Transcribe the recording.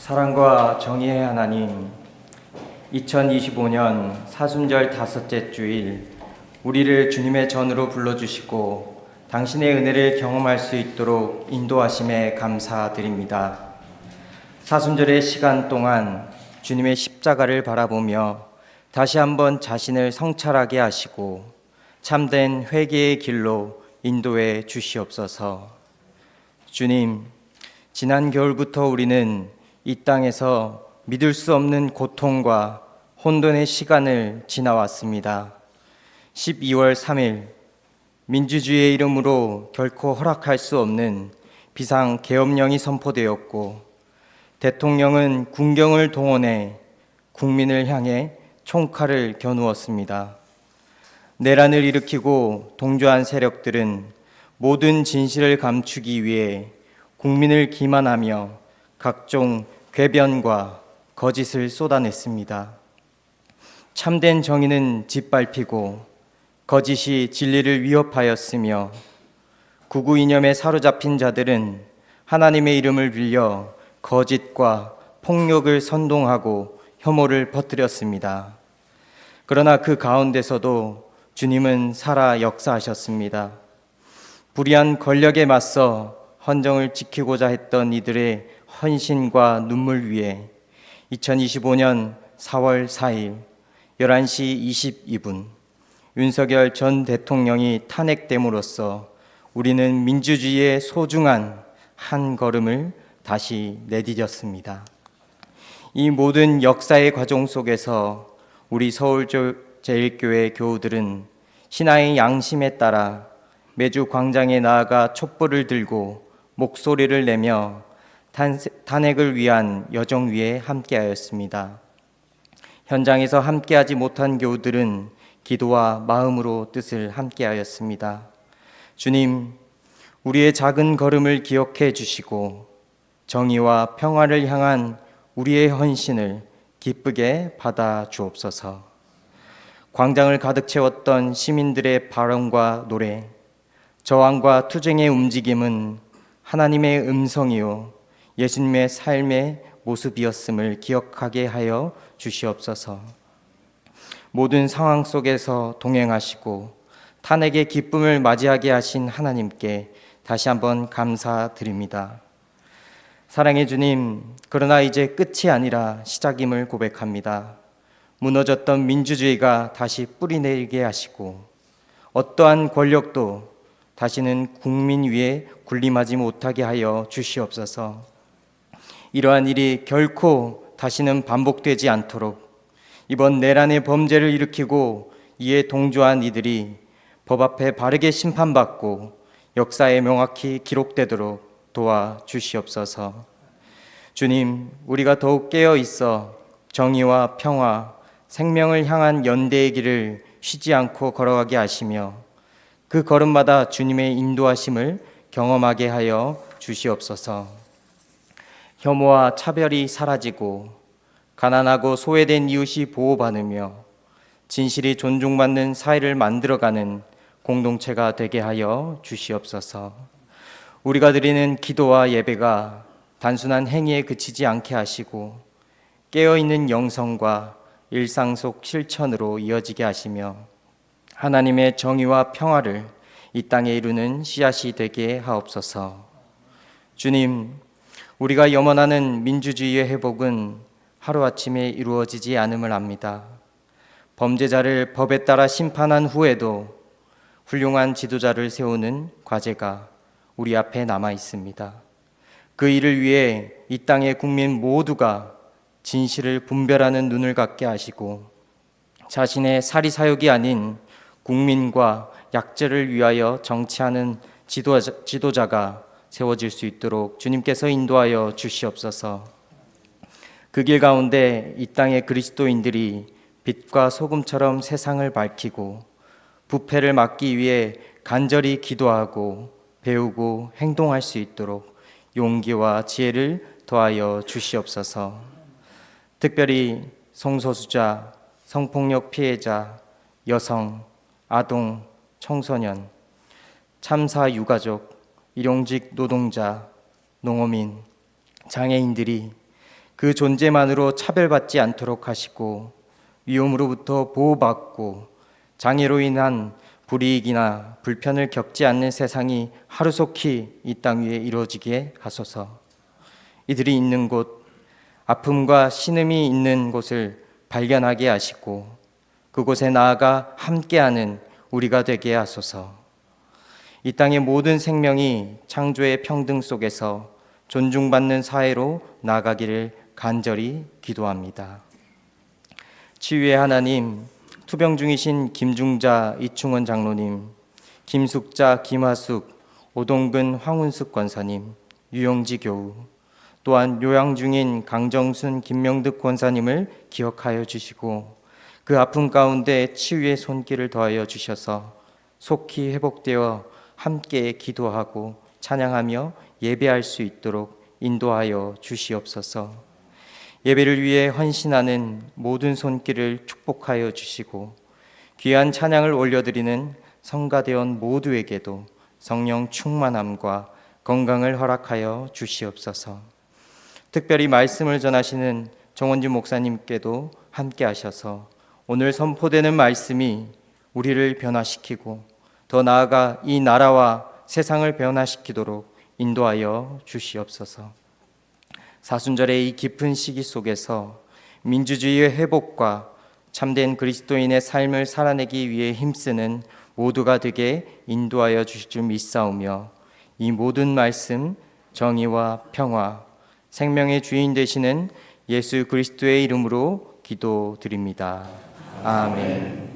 사랑과 정의의 하나님, 2025년 사순절 다섯째 주일 우리를 주님의 전으로 불러주시고 당신의 은혜를 경험할 수 있도록 인도하심에 감사드립니다. 사순절의 시간 동안 주님의 십자가를 바라보며 다시 한번 자신을 성찰하게 하시고 참된 회개의 길로 인도해 주시옵소서. 주님, 지난 겨울부터 우리는 이 땅에서 믿을 수 없는 고통과 혼돈의 시간을 지나왔습니다. 12월 3일 민주주의의 이름으로 결코 허락할 수 없는 비상계엄령이 선포되었고, 대통령은 군경을 동원해 국민을 향해 총칼을 겨누었습니다. 내란을 일으키고 동조한 세력들은 모든 진실을 감추기 위해 국민을 기만하며 각종 궤변과 거짓을 쏟아냈습니다. 참된 정의는 짓밟히고 거짓이 진리를 위협하였으며 극우 이념에 사로잡힌 자들은 하나님의 이름을 빌려 거짓과 폭력을 선동하고 혐오를 퍼뜨렸습니다. 그러나 그 가운데서도 주님은 살아 역사하셨습니다. 불의한 권력에 맞서 헌정을 지키고자 했던 이들의 헌신과 눈물 위에 2025년 4월 4일 11시 22분 윤석열 전 대통령이 탄핵됨으로써 우리는 민주주의의 소중한 한 걸음을 다시 내디뎠습니다. 이 모든 역사의 과정 속에서 우리 서울제일교회 교우들은 신앙의 양심에 따라 매주 광장에 나아가 촛불을 들고 목소리를 내며 탄핵을 위한 여정 위에 함께하였습니다. 현장에서 함께하지 못한 교우들은 기도와 마음으로 뜻을 함께하였습니다. 주님, 우리의 작은 걸음을 기억해 주시고 정의와 평화를 향한 우리의 헌신을 기쁘게 받아 주옵소서. 광장을 가득 채웠던 시민들의 발언과 노래, 저항과 투쟁의 움직임은 하나님의 음성이요 예수님의 삶의 모습이었음을 기억하게 하여 주시옵소서. 모든 상황 속에서 동행하시고 탄핵의 기쁨을 맞이하게 하신 하나님께 다시 한번 감사드립니다. 사랑의 주님, 그러나 이제 끝이 아니라 시작임을 고백합니다. 무너졌던 민주주의가 다시 뿌리내리게 하시고 어떠한 권력도 다시는 국민 위에 군림하지 못하게 하여 주시옵소서. 이러한 일이 결코 다시는 반복되지 않도록 이번 내란의 범죄를 일으키고 이에 동조한 이들이 법 앞에 바르게 심판받고 역사에 명확히 기록되도록 도와주시옵소서. 주님, 우리가 더욱 깨어 있어 정의와 평화, 생명을 향한 연대의 길을 쉬지 않고 걸어가게 하시며 그 걸음마다 주님의 인도하심을 경험하게 하여 주시옵소서. 혐오와 차별이 사라지고 가난하고 소외된 이웃이 보호받으며 진실이 존중받는 사회를 만들어가는 공동체가 되게 하여 주시옵소서. 우리가 드리는 기도와 예배가 단순한 행위에 그치지 않게 하시고 깨어있는 영성과 일상 속 실천으로 이어지게 하시며 하나님의 정의와 평화를 이 땅에 이루는 씨앗이 되게 하옵소서. 주님, 우리가 염원하는 민주주의의 회복은 하루아침에 이루어지지 않음을 압니다. 범죄자를 법에 따라 심판한 후에도 훌륭한 지도자를 세우는 과제가 우리 앞에 남아 있습니다. 그 일을 위해 이 땅의 국민 모두가 진실을 분별하는 눈을 갖게 하시고 자신의 사리사욕이 아닌 국민과 약자를 위하여 정치하는 지도자가 세워질 수 있도록 주님께서 인도하여 주시옵소서. 그 길 가운데 이 땅의 그리스도인들이 빛과 소금처럼 세상을 밝히고 부패를 막기 위해 간절히 기도하고 배우고 행동할 수 있도록 용기와 지혜를 더하여 주시옵소서. 특별히 성소수자, 성폭력 피해자, 여성, 아동, 청소년, 참사 유가족, 일용직 노동자, 농어민, 장애인들이 그 존재만으로 차별받지 않도록 하시고 위험으로부터 보호받고 장애로 인한 불이익이나 불편을 겪지 않는 세상이 하루속히 이 땅 위에 이루어지게 하소서. 이들이 있는 곳, 아픔과 신음이 있는 곳을 발견하게 하시고 그곳에 나아가 함께하는 우리가 되게 하소서. 이 땅의 모든 생명이 창조의 평등 속에서 존중받는 사회로 나아가기를 간절히 기도합니다. 치유의 하나님, 투병 중이신 김중자 이충원 장로님, 김숙자 김하숙 오동근 황운숙 권사님, 유영지 교우, 또한 요양 중인 강정순 김명득 권사님을 기억하여 주시고 그 아픔 가운데 치유의 손길을 더하여 주셔서 속히 회복되어 함께 기도하고 찬양하며 예배할 수 있도록 인도하여 주시옵소서. 예배를 위해 헌신하는 모든 손길을 축복하여 주시고 귀한 찬양을 올려드리는 성가대원 모두에게도 성령 충만함과 건강을 허락하여 주시옵소서. 특별히 말씀을 전하시는 정원주 목사님께도 함께 하셔서 오늘 선포되는 말씀이 우리를 변화시키고 더 나아가 이 나라와 세상을 변화시키도록 인도하여 주시옵소서. 사순절의 이 깊은 시기 속에서 민주주의의 회복과 참된 그리스도인의 삶을 살아내기 위해 힘쓰는 모두가 되게 인도하여 주실 줄 믿사오며 이 모든 말씀 정의와 평화 생명의 주인 되시는 예수 그리스도의 이름으로 기도드립니다. 아멘.